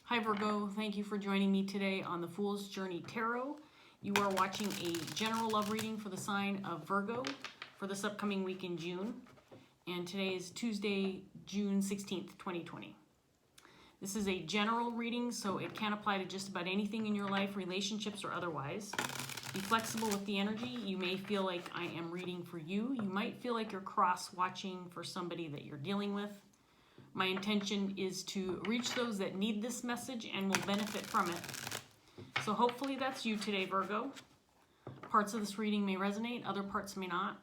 Hi Virgo, thank you for joining me today on the Fool's Journey Tarot. You are watching a general love reading for the sign of Virgo for this upcoming week in June. And today is Tuesday, June 16th, 2020. This is a general reading, so it can apply to just about anything in your life, relationships or otherwise. Be flexible with the energy. You may feel like I am reading for you. You might feel like you're cross-watching for somebody that you're dealing with. My intention is to reach those that need this message and will benefit from it. So hopefully that's you today, Virgo. Parts of this reading may resonate, other parts may not.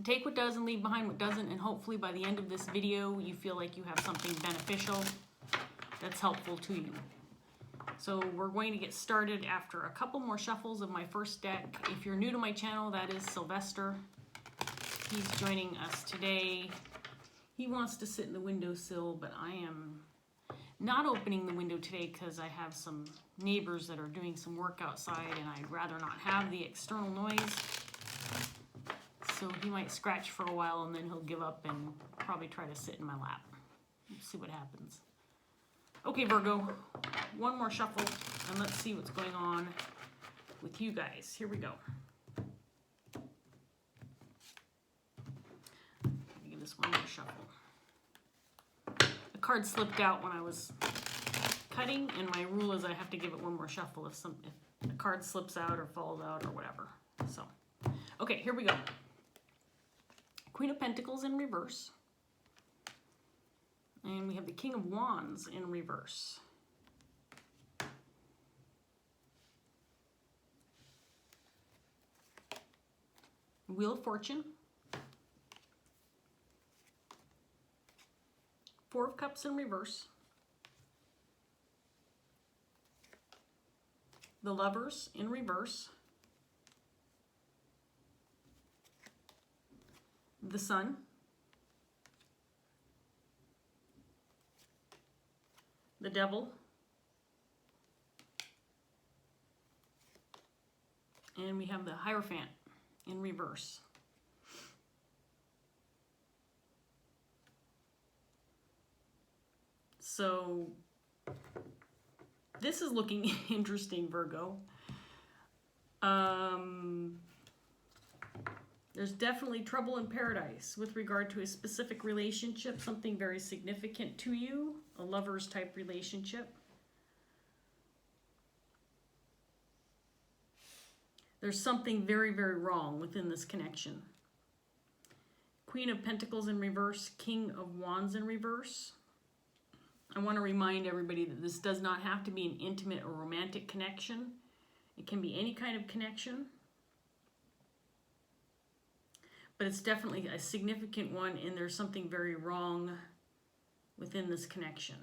Take what does and leave behind what doesn't, and hopefully by the end of this video you feel like you have something beneficial that's helpful to you. So we're going to get started after a couple more shuffles of my first deck. If you're new to my channel, that is Sylvester. He's joining us today. He wants to sit in the windowsill, but I am not opening the window today because I have some neighbors that are doing some work outside and I'd rather not have the external noise. So he might scratch for a while and then he'll give up and probably try to sit in my lap. We'll see what happens. Okay, Virgo, one more shuffle and let's see what's going on with you guys. Here we go. Give this one more shuffle. The card slipped out when I was cutting, and my rule is I have to give it one more shuffle if the card slips out or falls out or whatever. So, okay, here we go. Queen of Pentacles in reverse. And we have the King of Wands in reverse. Wheel of Fortune. Four of Cups in reverse. The Lovers in reverse. The Sun. The Devil. And we have the Hierophant in reverse. So this is looking interesting, Virgo. There's definitely trouble in paradise with regard to a specific relationship, something very significant to you, a lover's type relationship. There's something very, very wrong within this connection. Queen of Pentacles in reverse, King of Wands in reverse. I want to remind everybody that this does not have to be an intimate or romantic connection. It can be any kind of connection. But it's definitely a significant one, and there's something very wrong within this connection.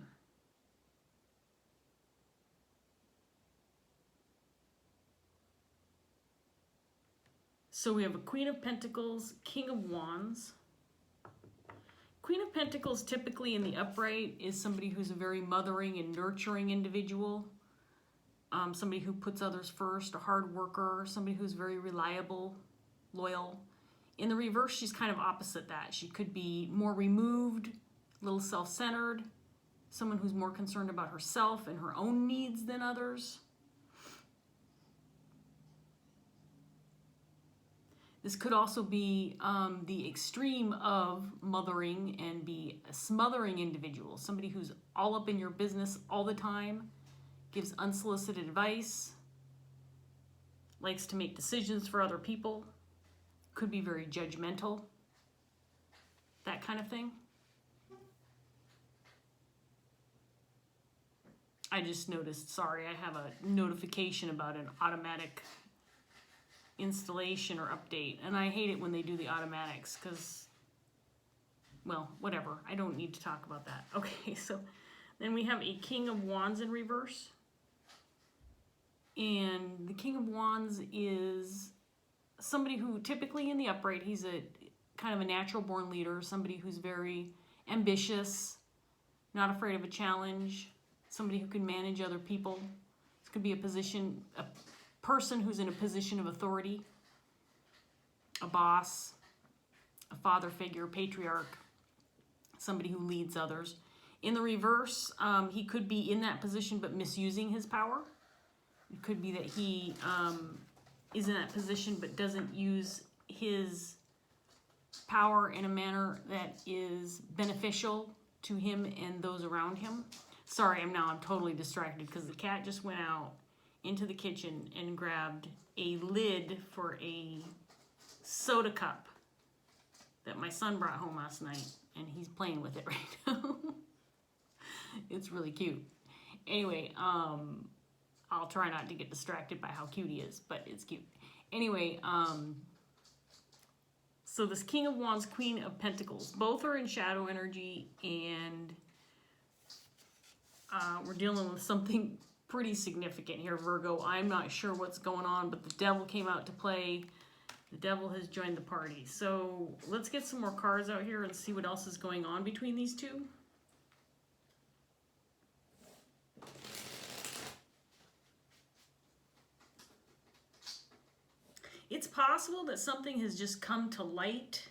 So we have a Queen of Pentacles, King of Wands. Queen of Pentacles typically in the upright is somebody who's a very mothering and nurturing individual. Somebody who puts others first, a hard worker, somebody who's very reliable, loyal. In the reverse, she's kind of opposite that. She could be more removed, a little self-centered, someone who's more concerned about herself and her own needs than others. This could also be the extreme of mothering and be a smothering individual, somebody who's all up in your business all the time, gives unsolicited advice, likes to make decisions for other people, could be very judgmental, that kind of thing. I just noticed, sorry, I have a notification about an automatic installation or update, and I hate it when they do the automatics because, well, whatever, I don't need to talk about that. Okay, so then we have a King of Wands in reverse, and the King of Wands is somebody who typically in the upright, he's a kind of a natural born leader, somebody who's very ambitious, not afraid of a challenge, somebody who can manage other people. This could be a person who's in a position of authority, a boss, a father figure, patriarch, somebody who leads others. In the reverse, he could be in that position but misusing his power. It could be that he is in that position but doesn't use his power in a manner that is beneficial to him and those around him. Sorry, I'm totally distracted because the cat just went out into the kitchen and grabbed a lid for a soda cup that my son brought home last night, and he's playing with it right now. It's really cute. Anyway, I'll try not to get distracted by how cute he is, but it's cute. Anyway, so this King of Wands, Queen of Pentacles, both are in shadow energy, and we're dealing with something pretty significant here, Virgo. I'm not sure what's going on, but the devil came out to play. The devil has joined the party. So let's get some more cards out here and see what else is going on between these two. It's possible that something has just come to light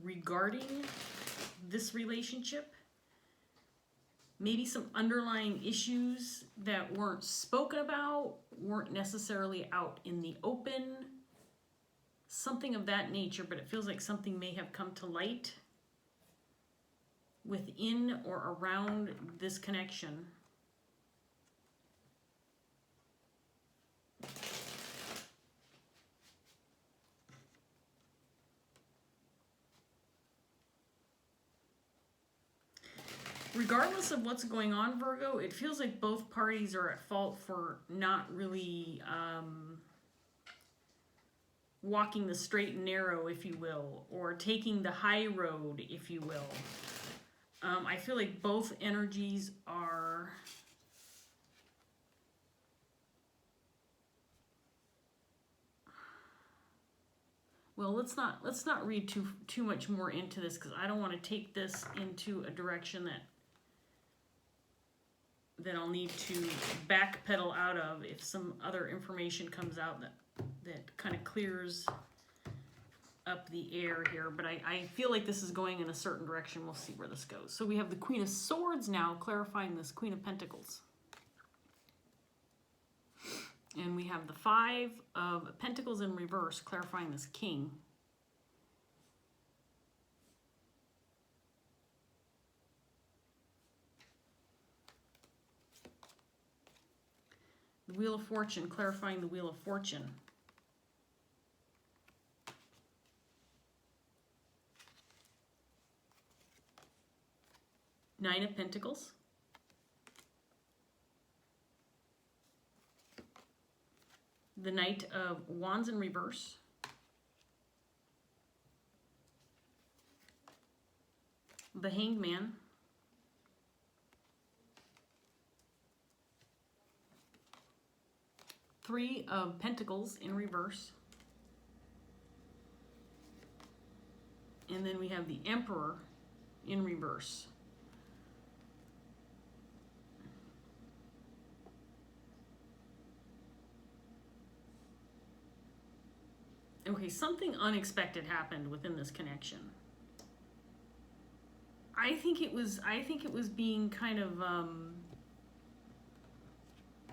regarding this relationship. Maybe some underlying issues that weren't spoken about, weren't necessarily out in the open. Something of that nature, but it feels like something may have come to light within or around this connection. Regardless of what's going on, Virgo, it feels like both parties are at fault for not really walking the straight and narrow, if you will, or taking the high road, if you will. I feel like both energies are well, let's not read too much more into this, because I don't want to take this into a direction that I'll need to backpedal out of if some other information comes out that kind of clears up the air here. But I feel like this is going in a certain direction. We'll see where this goes. So we have the Queen of Swords now clarifying this Queen of Pentacles. And we have the Five of Pentacles in reverse clarifying this King. The Wheel of Fortune clarifying the Wheel of Fortune. Nine of Pentacles. The Knight of Wands in reverse. The Hanged Man. Three of Pentacles in reverse. And then we have the Emperor in reverse. Okay, something unexpected happened within this connection. I think it was being kind of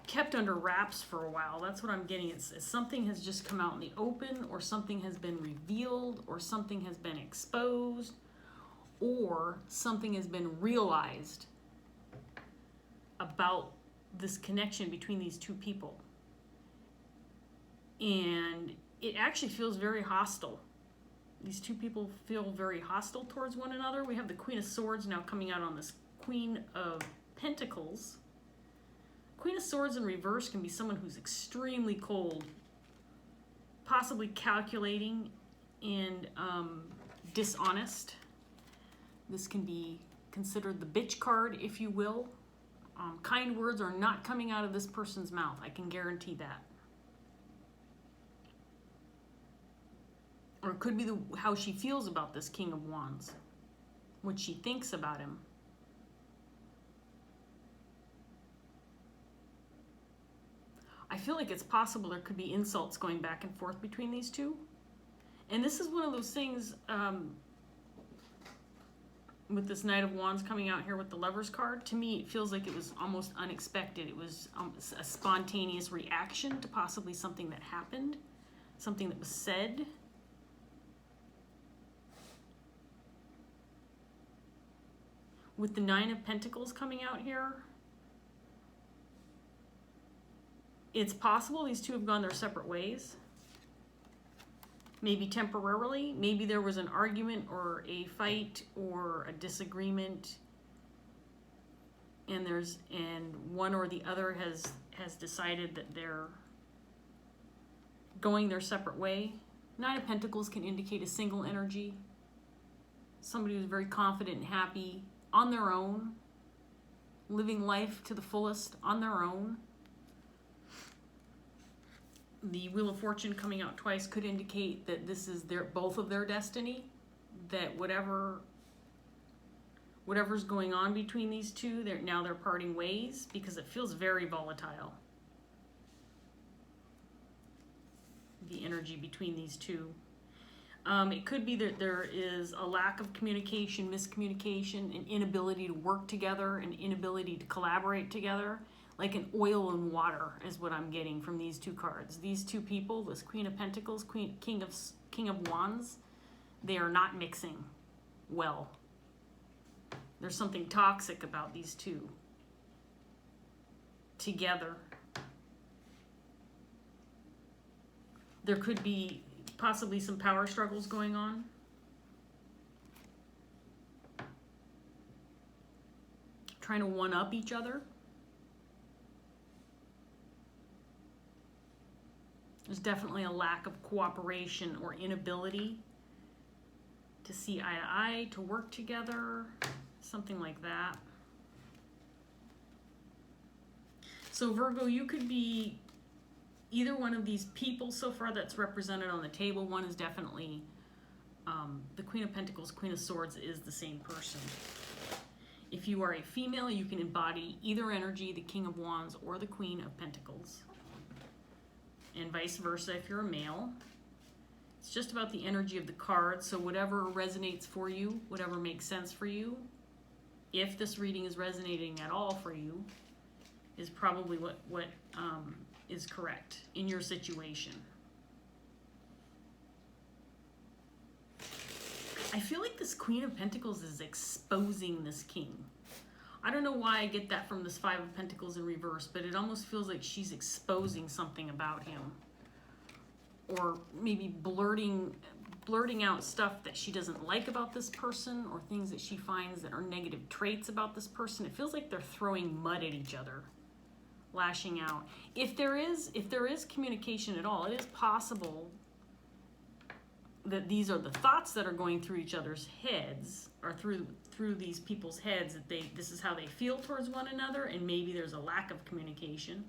kept under wraps for a while. That's what I'm getting. It's something has just come out in the open, or something has been revealed, or something has been exposed, or something has been realized about this connection between these two people. And it actually feels very hostile. These two people feel very hostile towards one another. We have the Queen of Swords now coming out on this Queen of Pentacles. Queen of Swords in reverse can be someone who's extremely cold, possibly calculating and dishonest. This can be considered the bitch card, if you will. Kind words are not coming out of this person's mouth. I can guarantee that. Or it could be how she feels about this King of Wands, what she thinks about him. I feel like it's possible there could be insults going back and forth between these two. And this is one of those things, with this Knight of Wands coming out here with the Lovers card, to me it feels like it was almost unexpected. It was a spontaneous reaction to possibly something that happened, something that was said. With the Nine of Pentacles coming out here, it's possible these two have gone their separate ways. Maybe temporarily, maybe there was an argument or a fight or a disagreement, and one or the other has decided that they're going their separate way. Nine of Pentacles can indicate a single energy, somebody who's very confident and happy on their own, living life to the fullest on their own. The Wheel of Fortune coming out twice could indicate that this is both of their destiny, that whatever's going on between these two, they're parting ways, because it feels very volatile. The energy between these two. It could be that there is a lack of communication, miscommunication, an inability to work together, an inability to collaborate together. Like an oil and water is what I'm getting from these two cards. These two people, this Queen of Pentacles, King of Wands, they are not mixing well. There's something toxic about these two together. There could be possibly some power struggles going on. Trying to one-up each other. There's definitely a lack of cooperation or inability to see eye to eye, to work together, something like that. So Virgo, you could be either one of these people so far that's represented on the table. One is definitely the Queen of Pentacles, Queen of Swords is the same person. If you are a female, you can embody either energy, the King of Wands or the Queen of Pentacles. And vice versa if you're a male. It's just about the energy of the card, so whatever resonates for you, whatever makes sense for you, if this reading is resonating at all for you, is probably what is correct in your situation. I feel like this Queen of Pentacles is exposing this king. I don't know why I get that from this Five of Pentacles in reverse, but it almost feels like she's exposing something about him. Or maybe blurting out stuff that she doesn't like about this person, or things that she finds that are negative traits about this person. It feels like they're throwing mud at each other, lashing out. If there is communication at all, it is possible that these are the thoughts that are going through each other's heads, or through these people's heads, that this is how they feel towards one another, and maybe there's a lack of communication.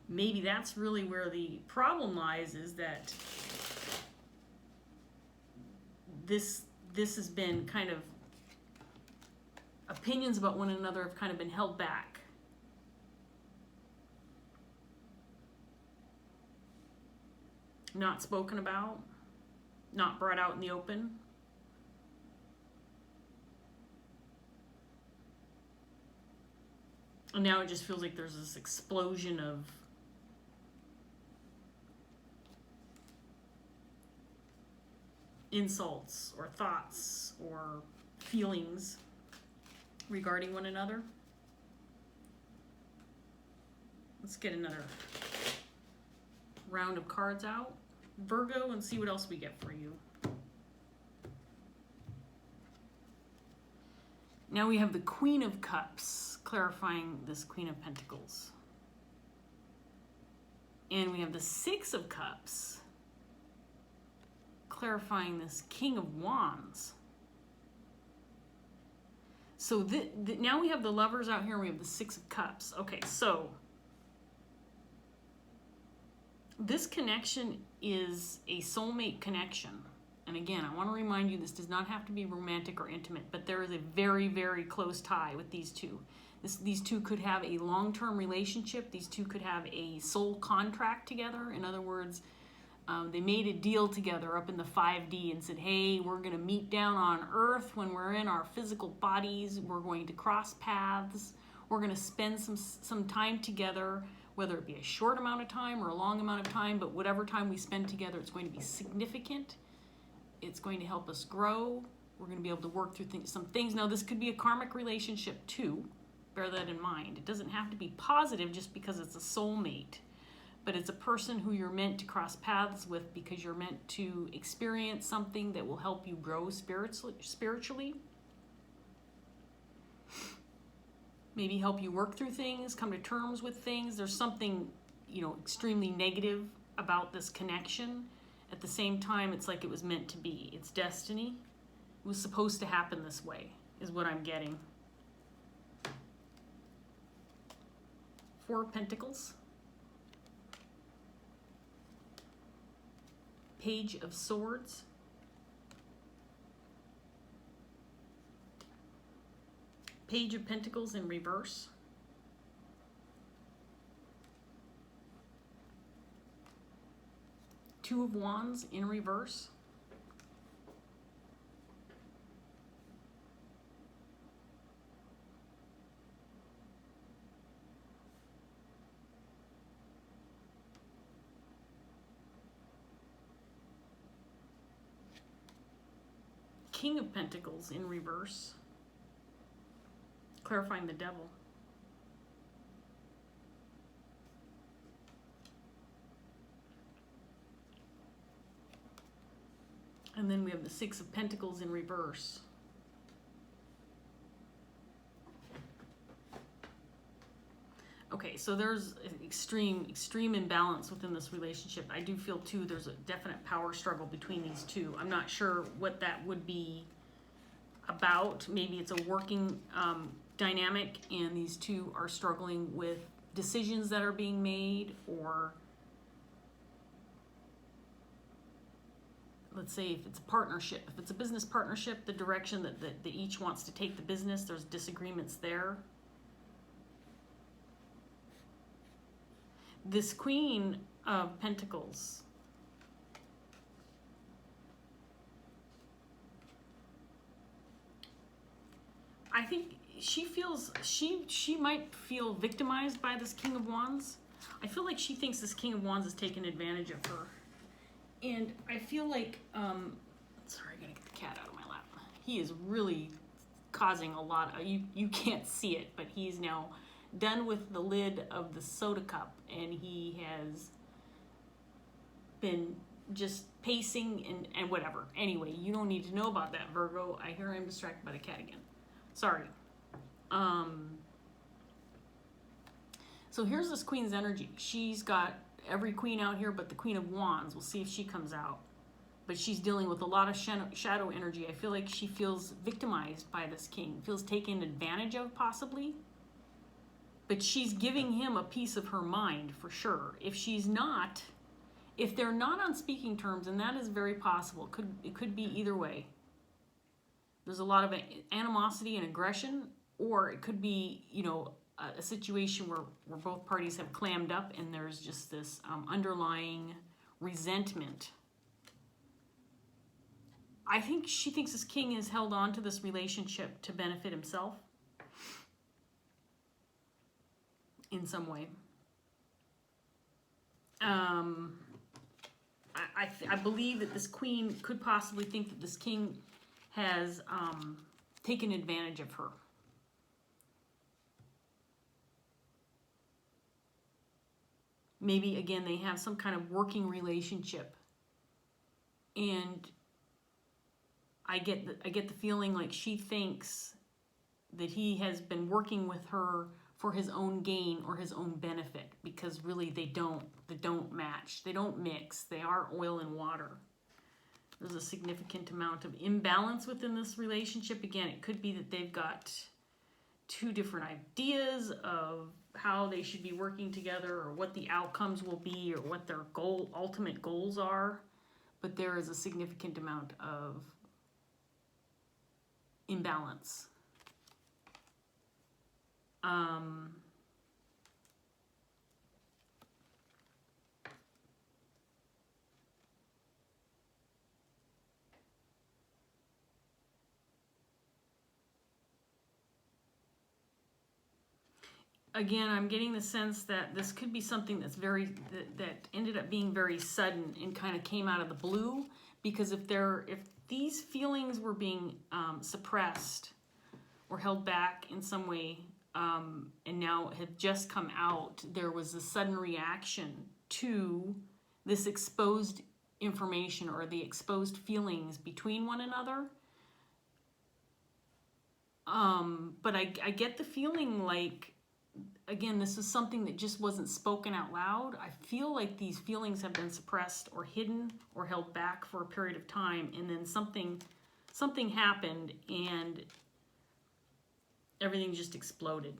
Maybe that's really where the problem lies, is that this has been kind of, opinions about one another have kind of been held back. Not spoken about, not brought out in the open. And now it just feels like there's this explosion of insults or thoughts or feelings regarding one another. Let's get another round of cards out, Virgo, and see what else we get for you. Now we have the Queen of Cups, clarifying this Queen of Pentacles. And we have the Six of Cups, clarifying this King of Wands. So now we have the Lovers out here, and we have the Six of Cups. Okay, so this connection is a soulmate connection. And again, I want to remind you, this does not have to be romantic or intimate, but there is a very, very close tie with these two. These two could have a long-term relationship. These two could have a soul contract together. In other words, They made a deal together up in the 5D and said, hey, we're going to meet down on Earth when we're in our physical bodies. We're going to cross paths. We're going to spend some time together, whether it be a short amount of time or a long amount of time, but whatever time we spend together, it's going to be significant. It's going to help us grow. We're going to be able to work through some things. Now, this could be a karmic relationship too. Bear that in mind. It doesn't have to be positive just because it's a soulmate. But it's a person who you're meant to cross paths with because you're meant to experience something that will help you grow spiritually. Maybe help you work through things, come to terms with things. There's something, extremely negative about this connection. At the same time, it's like it was meant to be. It's destiny. It was supposed to happen this way, is what I'm getting. Four of Pentacles. Page of Swords. Page of Pentacles in reverse. Two of Wands in reverse. King of Pentacles in reverse, clarifying the Devil. And then we have the Six of Pentacles in reverse. Okay, so there's extreme imbalance within this relationship. I do feel too there's a definite power struggle between these two. I'm not sure what that would be about. Maybe it's a working dynamic and these two are struggling with decisions that are being made, or let's say if it's a partnership, if it's a business partnership, the direction that each wants to take the business, there's disagreements there. This Queen of Pentacles, I think she feels, she might feel victimized by this King of Wands. I feel like she thinks this King of Wands is taking advantage of her. And I feel like, sorry, I gotta get the cat out of my lap. He is really causing a lot of, you can't see it, but he's now done with the lid of the soda cup and he has been just pacing and whatever. Anyway, you don't need to know about that, Virgo. I hear I'm distracted by the cat again. Sorry. So here's this Queen's energy. She's got every queen out here but the Queen of Wands. We'll see if she comes out. But she's dealing with a lot of shadow energy. I feel like she feels victimized by this king. Feels taken advantage of, possibly. But she's giving him a piece of her mind, for sure. If she's not, if they're not on speaking terms, and that is very possible, it could be either way. There's a lot of animosity and aggression, or it could be, a situation where both parties have clammed up and there's just this underlying resentment. I think she thinks this king has held on to this relationship to benefit himself in some way. I believe that this queen could possibly think that this king has taken advantage of her. Maybe, again, they have some kind of working relationship. And I get the feeling like she thinks that he has been working with her for his own gain or his own benefit, because really they don't match. They don't mix. They are oil and water. There's a significant amount of imbalance within this relationship. Again, it could be that they've got two different ideas of how they should be working together, or what the outcomes will be, or what their ultimate goals are. But there is a significant amount of imbalance. again, I'm getting the sense that this could be something that's that ended up being very sudden and kind of came out of the blue, because if these feelings were being suppressed or held back in some way, and now have just come out, there was a sudden reaction to this exposed information or the exposed feelings between one another. But I get the feeling like, again, this is something that just wasn't spoken out loud. I feel like these feelings have been suppressed or hidden or held back for a period of time, and then something happened and everything just exploded.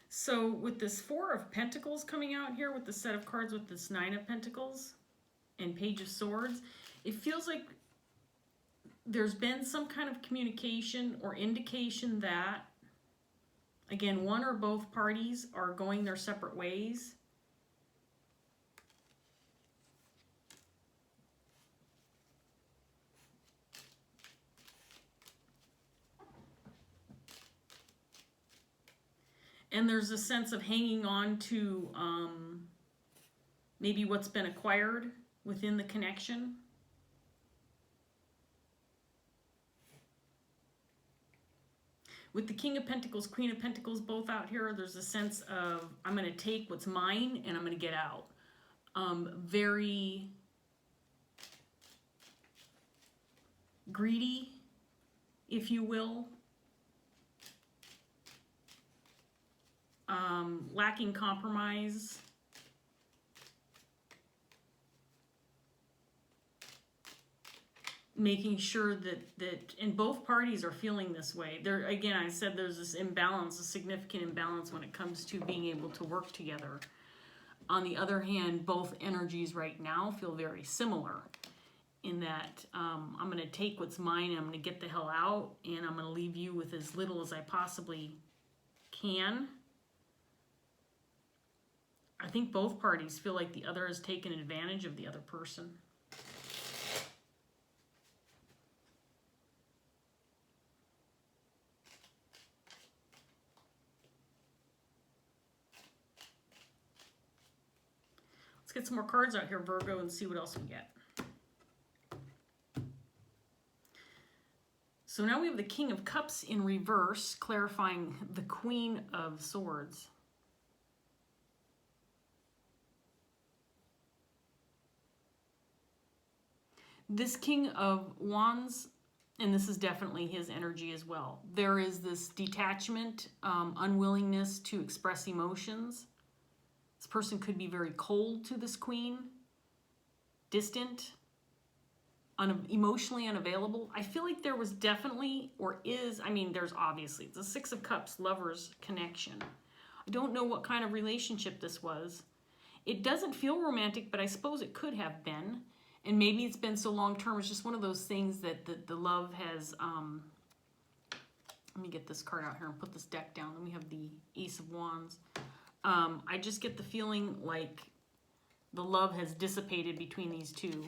So with this Four of Pentacles coming out here with the set of cards with this Nine of Pentacles and Page of Swords, it feels like there's been some kind of communication or indication that, again, one or both parties are going their separate ways. And there's a sense of hanging on to maybe what's been acquired within the connection. With the King of Pentacles, Queen of Pentacles both out here, there's a sense of, I'm going to take what's mine and I'm going to get out. Very greedy, if you will. Lacking compromise. Making sure that and both parties are feeling this way. There, again, I said there's this imbalance, a significant imbalance when it comes to being able to work together. On the other hand, both energies right now feel very similar in that I'm going to take what's mine, I'm going to get the hell out, and I'm going to leave you with as little as I possibly can. I think both parties feel like the other has taken advantage of the other person. Let's get some more cards out here, Virgo, and see what else we get. So now we have the King of Cups in reverse, clarifying the Queen of Swords. This King of Wands, and this is definitely his energy as well. There is this detachment, unwillingness to express emotions. This person could be very cold to this queen, distant, emotionally unavailable. I feel like there was definitely, or is, I mean, there's obviously, the Six of Cups, lovers connection. I don't know what kind of relationship this was. It doesn't feel romantic, but I suppose it could have been. And maybe it's been so long-term, it's just one of those things that the love has, let me get this card out here and put this deck down. Then we have the Ace of Wands. I just get the feeling like the love has dissipated between these two.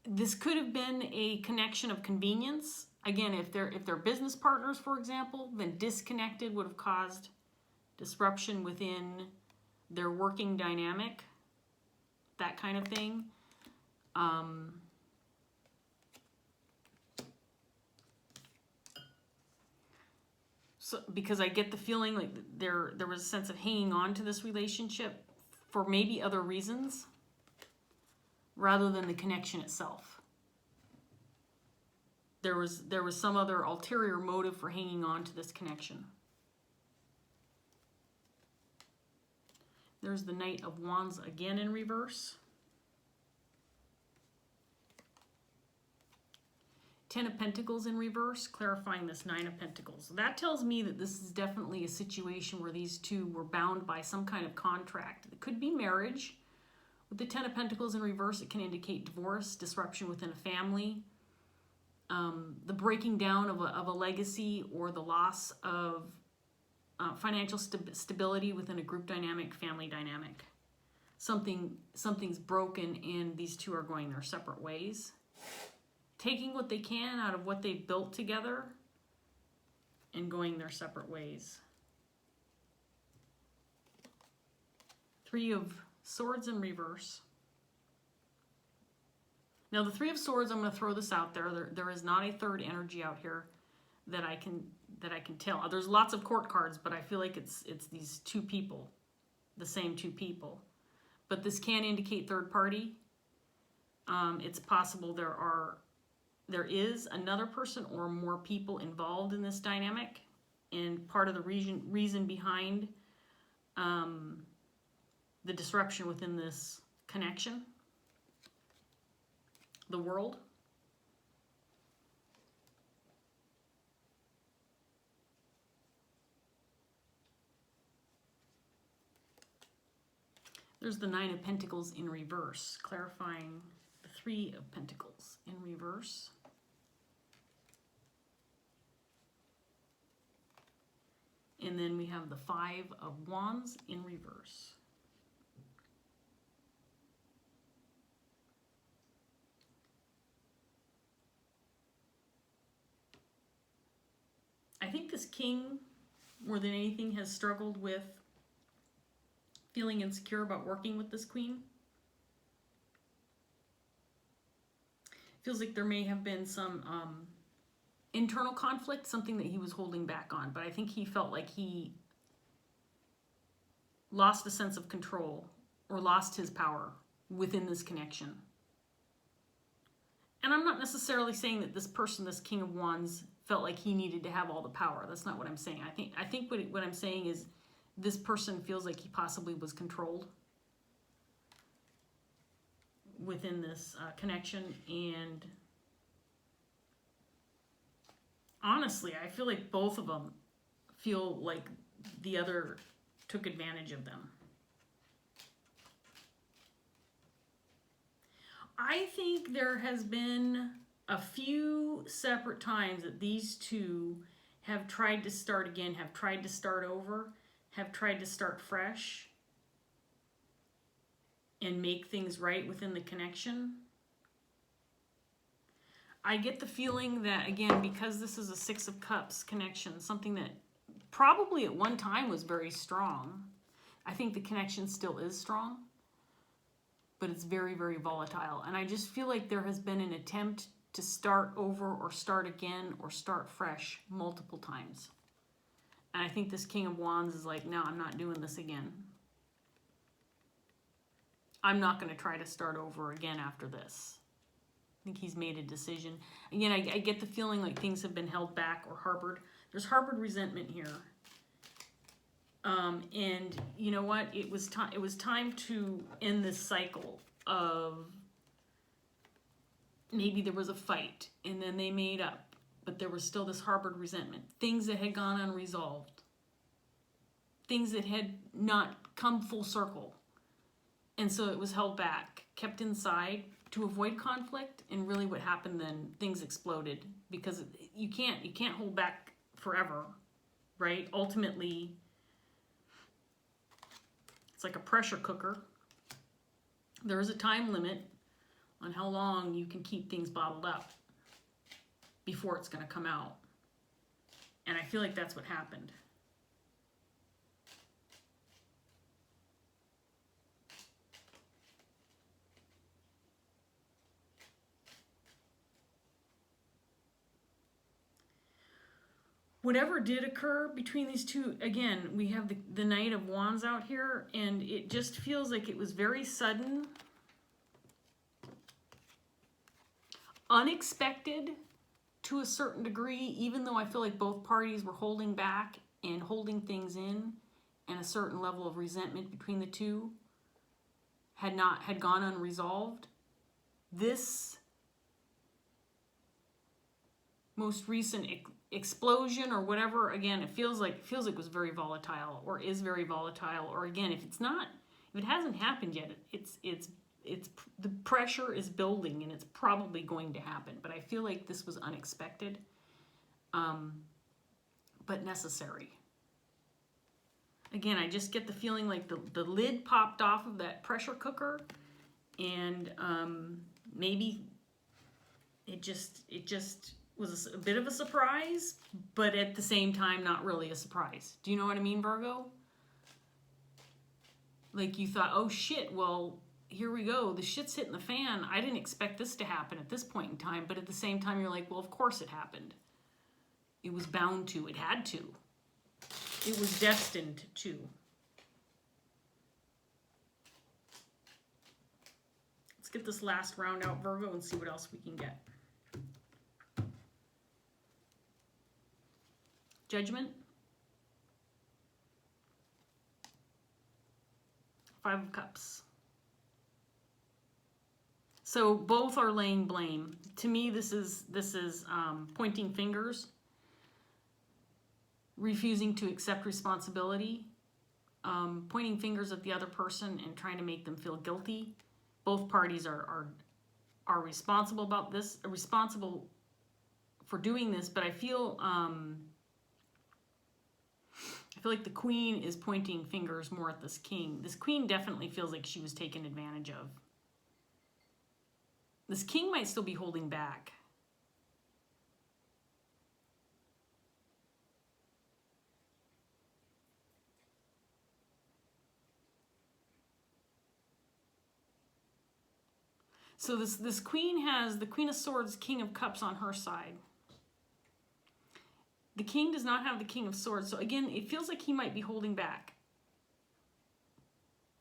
This could have been a connection of convenience. Again, if they're business partners, for example, then disconnected would have caused disruption within their working dynamic, that kind of thing. So, because I get the feeling like there was a sense of hanging on to this relationship for maybe other reasons rather than the connection itself. There was some other ulterior motive for hanging on to this connection. There's the Knight of Wands again in reverse. Ten of Pentacles in reverse, clarifying this Nine of Pentacles. That tells me that this is definitely a situation where these two were bound by some kind of contract. It could be marriage. With the Ten of Pentacles in reverse, it can indicate divorce, disruption within a family. the breaking down of a legacy, or the loss of financial stability within a group dynamic, family dynamic. Something's broken and these two are going their separate ways. Taking what they can out of what they've built together and going their separate ways. Three of Swords in reverse. Now the Three of Swords, I'm going to throw this out there. There is not a third energy out here that I can tell. There's lots of court cards, but I feel like it's these two people, the same two people. But this can indicate third party. It's possible there is another person or more people involved in this dynamic, and part of the reason behind the disruption within this connection, the World. There's the Nine of Pentacles in reverse, clarifying the Three of Pentacles in reverse. And then we have the Five of Wands in reverse. I think this king, more than anything, has struggled with feeling insecure about working with this queen. Feels like there may have been some internal conflict, something that he was holding back on, but I think he felt like he lost a sense of control or lost his power within this connection. And I'm not necessarily saying that this person, this King of Wands, felt like he needed to have all the power. That's not what I'm saying. I think what I'm saying is this person feels like he possibly was controlled within this connection. And honestly, I feel like both of them feel like the other took advantage of them. I think there has been a few separate times that these two have tried to start again, have tried to start over, have tried to start fresh and make things right within the connection. I get the feeling that, again, because this is a Six of Cups connection, something that probably at one time was very strong, I think the connection still is strong, but it's very, very volatile. And I just feel like there has been an attempt to start over or start again or start fresh multiple times. And I think this King of Wands is like, no, I'm not doing this again. I'm not going to try to start over again after this. I think he's made a decision. Again, I get the feeling like things have been held back or harbored. There's harbored resentment here. And you know what? It was time to end this cycle of maybe there was a fight and then they made up, but there was still this harbored resentment. Things that had gone unresolved. Things that had not come full circle. And so it was held back, kept inside to avoid conflict. And really what happened then, things exploded, because you can't hold back forever, right? Ultimately, it's like a pressure cooker. There is a time limit on how long you can keep things bottled up before it's going to come out. And I feel like that's what happened. Whatever did occur between these two, again, we have the Knight of Wands out here, and it just feels like it was very sudden, unexpected to a certain degree, even though I feel like both parties were holding back and holding things in, and a certain level of resentment between the two had gone unresolved. This most recent explosion or whatever, again, it feels like it was very volatile, or is very volatile, or again, if it hasn't happened yet, it's the pressure is building and it's probably going to happen. But I feel like this was unexpected, but necessary. Again, I just get the feeling like the lid popped off of that pressure cooker, and maybe it just was a bit of a surprise, but at the same time, not really a surprise. Do you know what I mean, Virgo? Like you thought, oh shit, well, here we go. The shit's hitting the fan. I didn't expect this to happen at this point in time, but at the same time, you're like, well, of course it happened. It was bound to. It had to. It was destined to. Let's get this last round out, Virgo, and see what else we can get. Judgment. 5 of Cups. So both are laying blame. To me, this is pointing fingers, refusing to accept responsibility, pointing fingers at the other person and trying to make them feel guilty. Both parties are responsible about this, responsible for doing this, but I feel like the Queen is pointing fingers more at this King. This Queen definitely feels like she was taken advantage of. This King might still be holding back. So this Queen has the Queen of Swords, King of Cups on her side. The King does not have the King of Swords. So again, it feels like he might be holding back.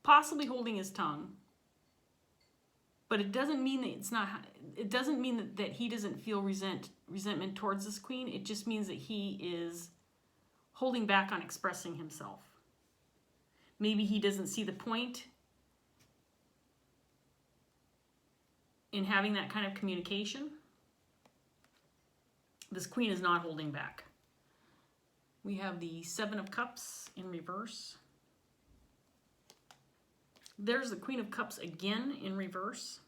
Possibly holding his tongue. But it doesn't mean that it's not, it doesn't mean that he doesn't feel resentment towards this Queen. It just means that he is holding back on expressing himself. Maybe he doesn't see the point in having that kind of communication. This Queen is not holding back. We have the 7 of Cups in reverse. There's the Queen of Cups again in reverse.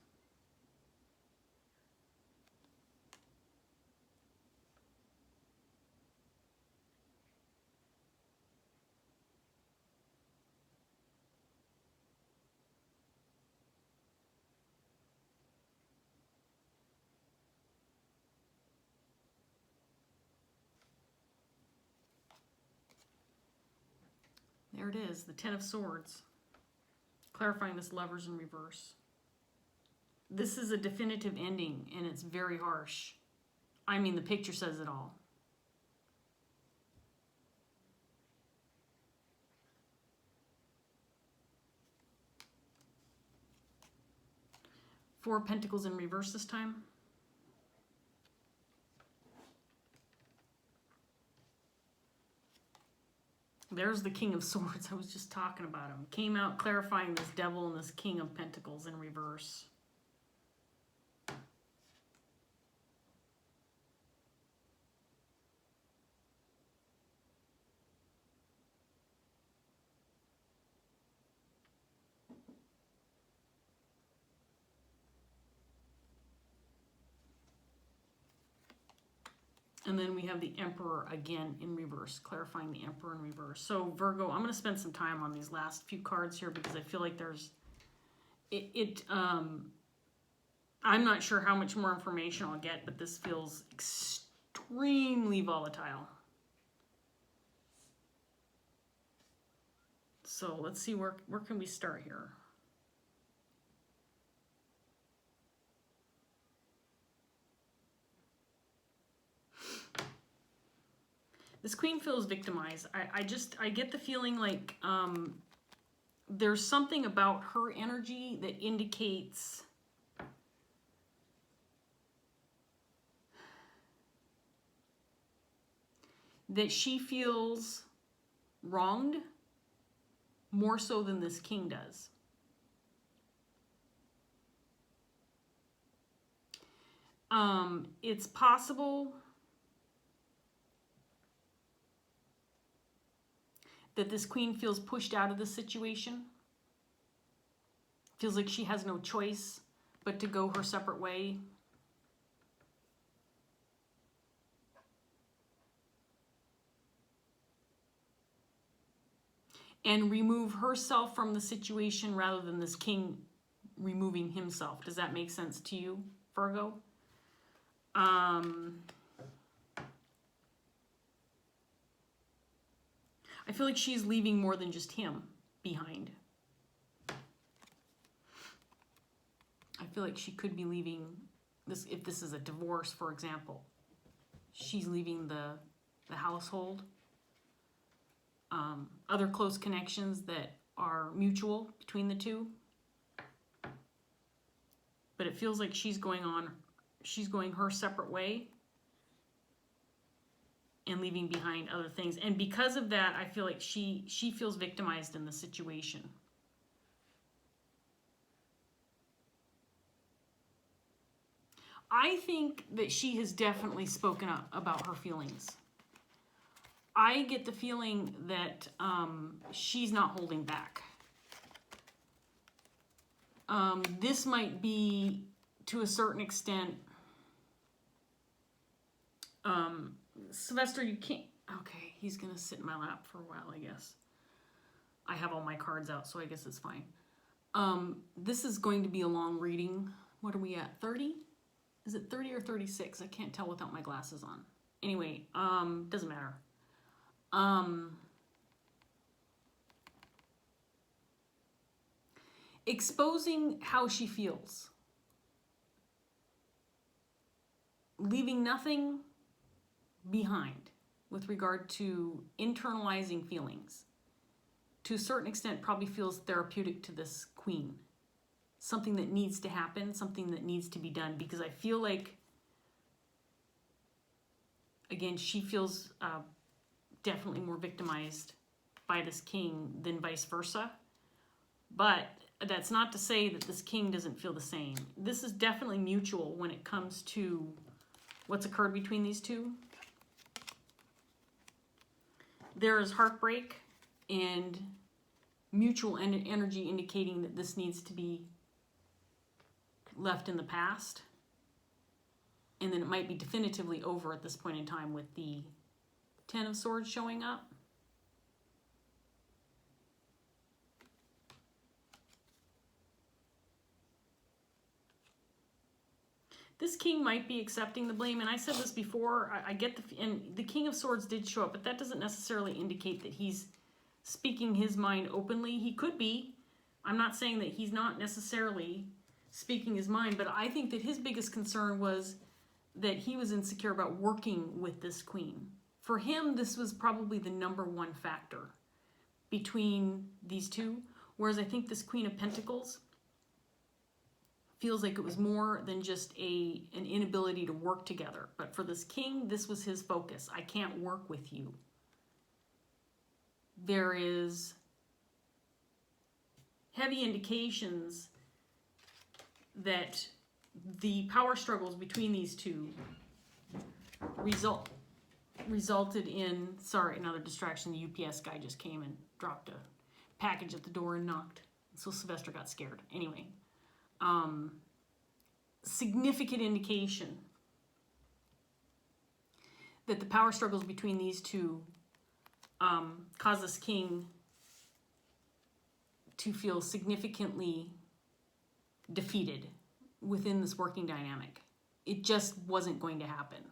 There it is, the 10 of Swords. Clarifying this Lovers in reverse. This is a definitive ending, and it's very harsh. I mean, the picture says it all. Four of Pentacles in reverse this time. There's the King of Swords. I was just talking about him. Came out clarifying this Devil and this King of Pentacles in reverse. And then we have the Emperor again in reverse, clarifying the Emperor in reverse. So Virgo, I'm going to spend some time on these last few cards here because I feel like there's, I'm not sure how much more information I'll get, but this feels extremely volatile. So let's see, where can we start here? This Queen feels victimized. I get the feeling like there's something about her energy that indicates that she feels wronged more so than this King does. It's possible that this Queen feels pushed out of the situation. Feels like she has no choice but to go her separate way. And remove herself from the situation rather than this king removing himself. Does that make sense to you, Virgo? I feel like she's leaving more than just him behind. I feel like she could be leaving this, if this is a divorce, for example. She's leaving the household. Other close connections that are mutual between the two. But it feels like she's going her separate way and leaving behind other things. And because of that, I feel like she feels victimized in the situation. I think that she has definitely spoken up about her feelings. I get the feeling that she's not holding back. This might be, to a certain extent, Sylvester, you can't, okay, he's going to sit in my lap for a while, I guess. I have all my cards out, so I guess it's fine. This is going to be a long reading. What are we at, 30? Is it 30 or 36? I can't tell without my glasses on. Anyway, doesn't matter. Exposing how she feels. Leaving nothing behind with regard to internalizing feelings. To a certain extent, probably feels therapeutic to this queen. Something that needs to happen, something that needs to be done, because I feel like, again, she feels definitely more victimized by this king than vice versa. But that's not to say that this king doesn't feel the same. This is definitely mutual when it comes to what's occurred between these two. There is heartbreak and mutual energy indicating that this needs to be left in the past. And then it might be definitively over at this point in time with the Ten of Swords showing up. This king might be accepting the blame, and I said this before, I get and the King of Swords did show up, but that doesn't necessarily indicate that he's speaking his mind openly. He could be. I'm not saying that he's not necessarily speaking his mind, but I think that his biggest concern was that he was insecure about working with this queen. For him, this was probably the #1 factor between these two, whereas I think this Queen of Pentacles feels like it was more than just an inability to work together. But for this king, this was his focus. I can't work with you. There is heavy indications that the power struggles between these two resulted in, sorry, another distraction. The UPS guy just came and dropped a package at the door and knocked. So Sylvester got scared. Anyway. Significant indication that the power struggles between these two cause this king to feel significantly defeated within this working dynamic. It just wasn't going to happen.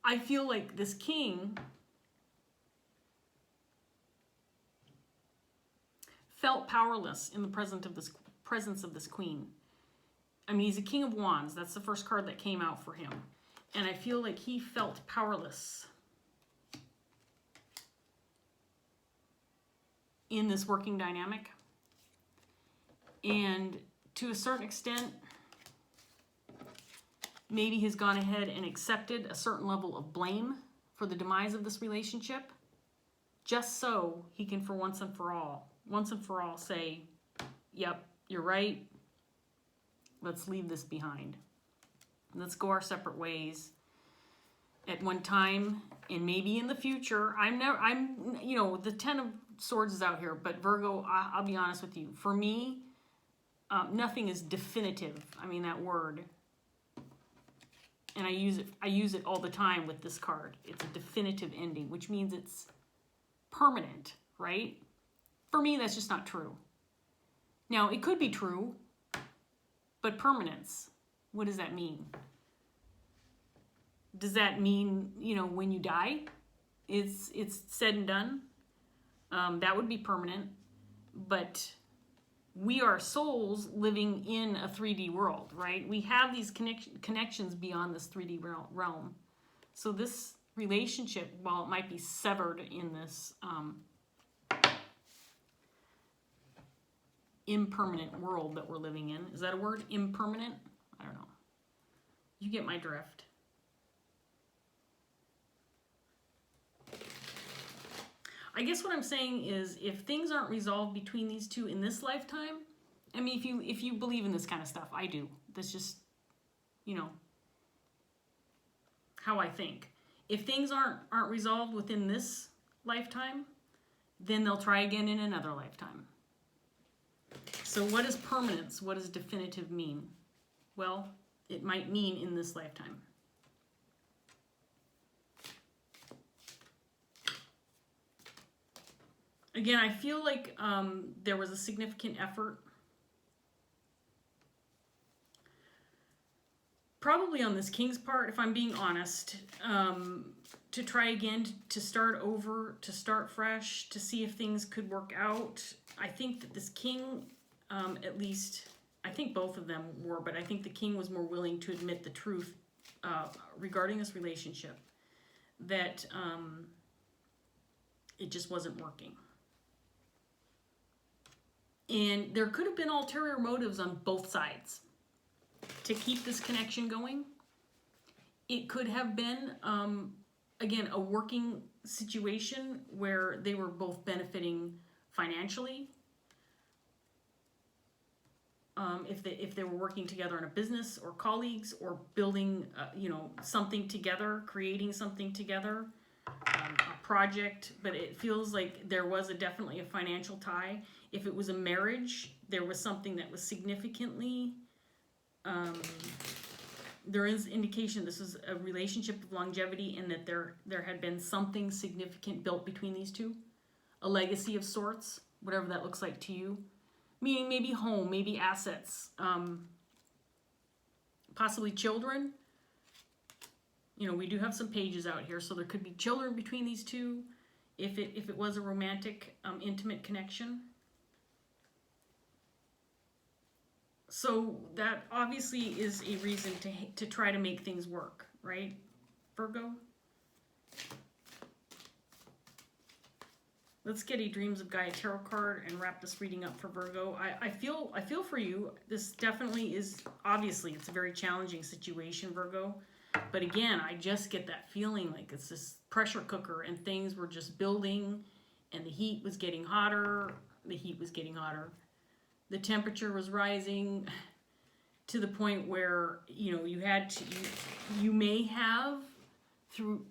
I feel like this king felt powerless in the presence of this queen. I mean, he's a King of Wands. That's the first card that came out for him. And I feel like he felt powerless in this working dynamic. And to a certain extent, maybe has gone ahead and accepted a certain level of blame for the demise of this relationship, just so he can, for once and for all say, yep, you're right. Let's leave this behind. Let's go our separate ways at one time, and maybe in the future. The Ten of Swords is out here, but Virgo, I'll be honest with you. For me, nothing is definitive. I mean, that word. And I use it all the time with this card. It's a definitive ending, which means it's permanent, right? For me, that's just not true. Now, it could be true, but permanence, what does that mean? Does that mean, when you die, it's said and done? That would be permanent. But we are souls living in a 3D world, right? We have these connections beyond this 3D realm. So this relationship, while it might be severed in this impermanent world that we're living in. Is that a word? Impermanent? I don't know. You get my drift. I guess what I'm saying is, if things aren't resolved between these two in this lifetime, I mean, if you believe in this kind of stuff, I do. That's just, how I think. If things aren't resolved within this lifetime, then they'll try again in another lifetime. So what is permanence? What does definitive mean? Well, it might mean in this lifetime. Again, I feel like there was a significant effort, probably on this king's part, if I'm being honest, to try again, to start over, to start fresh, to see if things could work out. I think that this king, at least, I think both of them were, but I think the king was more willing to admit the truth regarding this relationship, that it just wasn't working. And there could have been ulterior motives on both sides to keep this connection going. It could have been, again, a working situation where they were both benefiting financially. If they were working together in a business, or colleagues, or building, something together, creating something together, a project. But it feels like there was definitely a financial tie. If it was a marriage, there was something that was significantly, there is indication this was a relationship of longevity, and that there had been something significant built between these two, a legacy of sorts, whatever that looks like to you. Meaning maybe home, maybe assets, possibly children. We do have some pages out here, so there could be children between these two, if it was a romantic, intimate connection. So that obviously is a reason to try to make things work, right, Virgo? Let's get a Dreams of Gaia tarot card and wrap this reading up for Virgo. I feel for you. This definitely is, obviously, it's a very challenging situation, Virgo. But again, I just get that feeling like it's this pressure cooker, and things were just building, and the heat was getting hotter. The temperature was rising to the point where, you had to, you may have, through,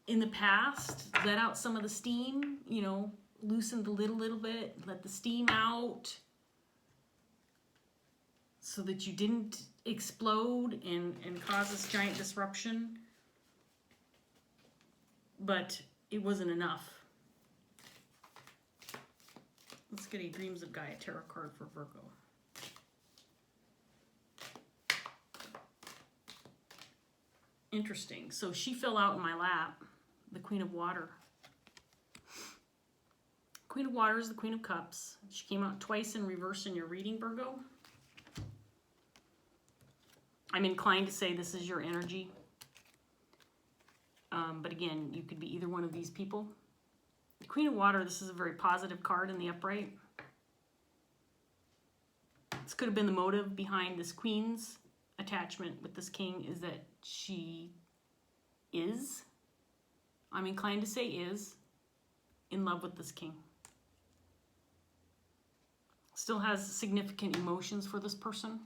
in the past, let out some of the steam, loosened the lid a little bit, let the steam out, so that you didn't explode and cause this giant disruption. But it wasn't enough. Let's get a Dreams of Gaia tarot card for Virgo. Interesting. So she fell out in my lap. The Queen of Water. Queen of Water is the Queen of Cups. She came out twice in reverse in your reading, Virgo. I'm inclined to say this is your energy. But again, you could be either one of these people. The Queen of Water, this is a very positive card in the upright. This could have been the motive behind this Queen's attachment with this King, is that she is, I'm inclined to say is, in love with this King. Still has significant emotions for this person.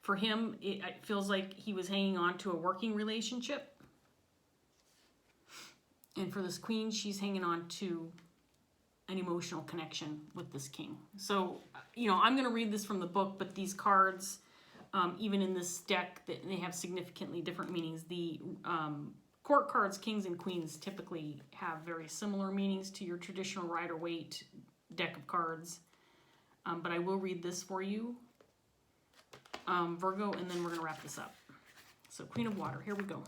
For him, it feels like he was hanging on to a working relationship. And for this queen, she's hanging on to an emotional connection with this king. So, I'm going to read this from the book, but these cards, even in this deck, they have significantly different meanings. The court cards, kings and queens, typically have very similar meanings to your traditional Rider-Waite deck of cards. But I will read this for you, Virgo, and then we're going to wrap this up. So, Queen of Water, here we go.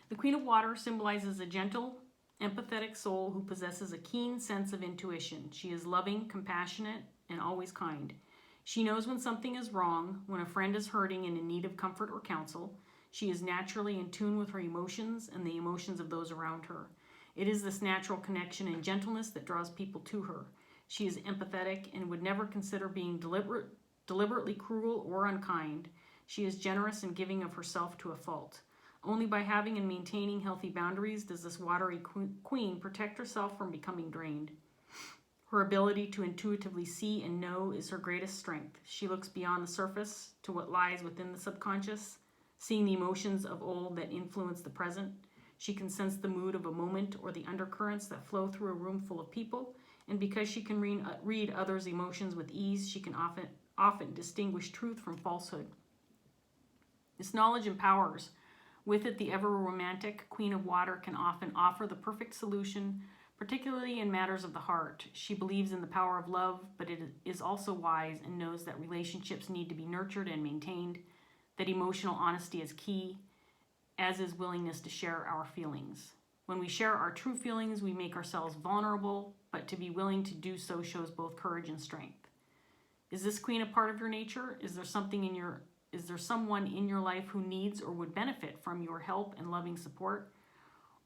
The Queen of Water symbolizes a gentle, empathetic soul who possesses a keen sense of intuition. She is loving, compassionate, and always kind. She knows when something is wrong, when a friend is hurting and in need of comfort or counsel. She is naturally in tune with her emotions and the emotions of those around her. It is this natural connection and gentleness that draws people to her. She is empathetic and would never consider being deliberately cruel or unkind. She is generous and giving of herself to a fault. Only by having and maintaining healthy boundaries does this watery queen protect herself from becoming drained. Her ability to intuitively see and know is her greatest strength. She looks beyond the surface to what lies within the subconscious, seeing the emotions of old that influence the present. She can sense the mood of a moment or the undercurrents that flow through a room full of people, and because she can read others' emotions with ease, she can often distinguish truth from falsehood. This knowledge empowers. With it, the ever-romantic Queen of Water can often offer the perfect solution, particularly in matters of the heart. She believes in the power of love, but it is also wise and knows that relationships need to be nurtured and maintained, that emotional honesty is key, as is willingness to share our feelings. When we share our true feelings, we make ourselves vulnerable, but to be willing to do so shows both courage and strength. Is this queen a part of your nature? Is there someone in your life who needs or would benefit from your help and loving support?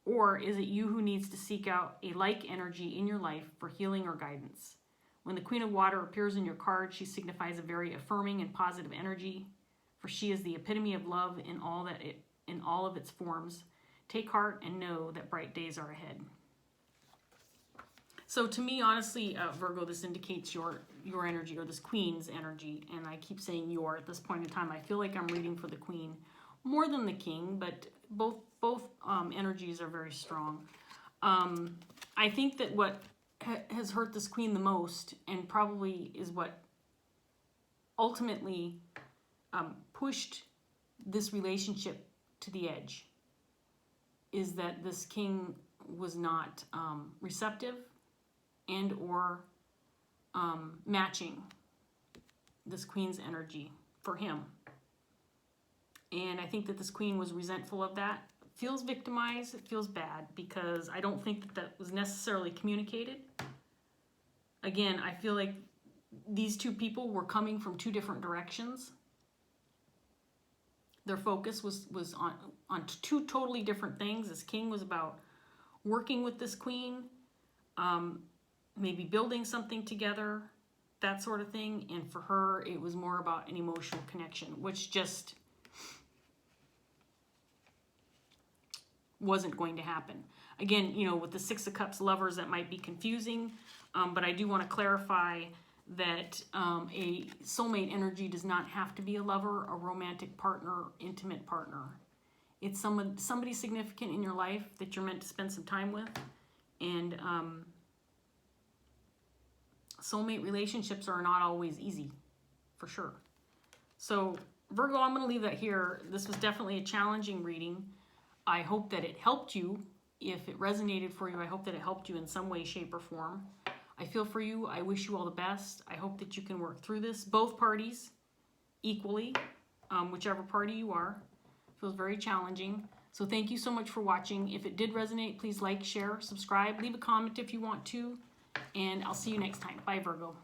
Or is it you who needs to seek out a like energy in your life for healing or guidance? When the Queen of Water appears in your card, she signifies a very affirming and positive energy, for she is the epitome of love in all of its forms. Take heart and know that bright days are ahead. So to me, honestly, Virgo, this indicates your energy, or this queen's energy, and I keep saying your at this point in time. I feel like I'm reading for the queen more than the king, but both energies are very strong. I think that what has hurt this queen the most, and probably is what ultimately pushed this relationship to the edge, is that this king was not receptive and or matching this queen's energy for him. And I think that this queen was resentful of that. Feels victimized, it feels bad, because I don't think that was necessarily communicated. Again, I feel like these two people were coming from two different directions. Their focus was on two totally different things. This king was about working with this queen, maybe building something together, that sort of thing. And for her, it was more about an emotional connection, which just wasn't going to happen. Again, with the Six of Cups lovers, that might be confusing, but I do want to clarify that a soulmate energy does not have to be a lover, a romantic partner, intimate partner. It's somebody significant in your life that you're meant to spend some time with. And soulmate relationships are not always easy, for sure. So Virgo, I'm going to leave that here. This was definitely a challenging reading. I hope that it helped you. If it resonated for you, I hope that it helped you in some way, shape, or form. I feel for you. I wish you all the best. I hope that you can work through this. Both parties equally, whichever party you are. It feels very challenging. So thank you so much for watching. If it did resonate, please like, share, subscribe, leave a comment if you want to, and I'll see you next time. Bye, Virgo.